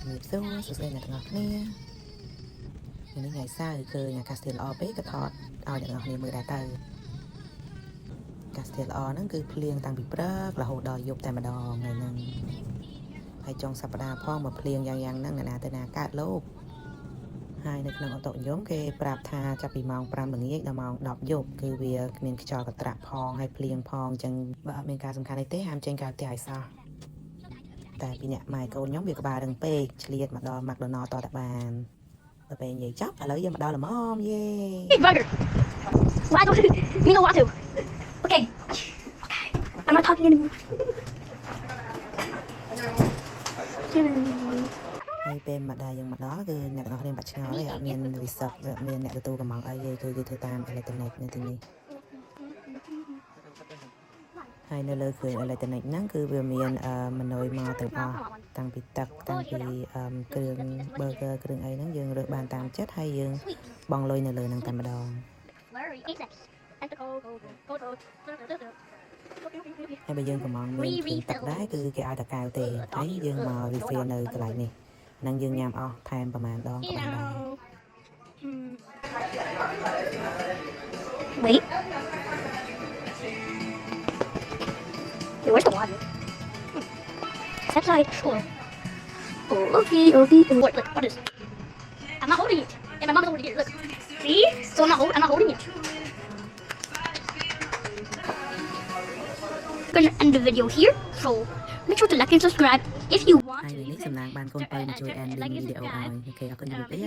nghiệp xấu sự xây nhà ngọt nè những ngày xa thìคือnhà Castel O ពេកក៏ថតឲ្យអ្នកនរគ្នាមើលដែរទៅ Castel O ហ្នឹងគឺភ្លៀងតាំងពីព្រឹករហូតដល់យប់តែម្ដងថ្ងៃហ្នឹងហើយចុងសប្ដាហ៍ផងមកភ្លៀងយ៉ាងហ្នឹងអ្នកណាទៅណាកើតលោកហើយនៅក្នុងអូតូញោមគេប្រាប់ថាចាប់ពីម៉ោង5ល្ងាចដល់ម៉ោង10យប់គឺវាគ្មានខ្យល់កត្រាក់ផងហើយភ្លៀងផងអញ្ចឹងបើអត់មានការសំខាន់អីទេហាមចេញក្រៅផ្ទះឲ្យសោះតែពីអ្នកម៉ែកូនខ្ញុំវាក្បាលរឹងពេកឆ្លៀតមកដល់ McDonald តតែបានទៅពេលនិយាយចប់ឥឡូវយើងមកដល់ល្មមយេ Burger. Why don't you know what to? Okay. Okay. I'm not talking anymore. ហើយពេលមកដល់យើងមកដល់គឺអ្នកទាំងអស់គ្នាបាត់ឆ្ងល់ទេអត់មាន research អត់មានអ្នកទទួលកំងអីទេគឺធ្វើតាម electronic នៅទីនេះហើយនៅលើគ្រឿង electronic ហ្នឹងគឺវាមានម៉ឺនុយមកទាំងអស់តាំងពីទឹកតាំងពីគ្រឿង burger គ្រឿងអីហ្នឹងយើងរើសបានតាមចិត្តហើយយើងបង់លុយនៅលើហ្នឹងតែម្ដងហើយបើយើងកំងមានគ្រឿងទឹកដែរគឺគេឲ្យតែកៅទេហើយយើងមក refill នៅកន្លែងនេះនឹងយើងញ៉ាំអស់ថែមប្រហែលដងក៏បានដែរ Wait. Hey, where's the water? That's like okay. Look, what is? I'm not holding it, and my mom is holding it. Look, see? So I'm not holding it. I'm gonna end the video here. So make sure to like and subscribe if you want to. ហើយនេះសំណាងបានកូនបើជួយ ending video ឲ្យអូខេអរគុណជំរាបលា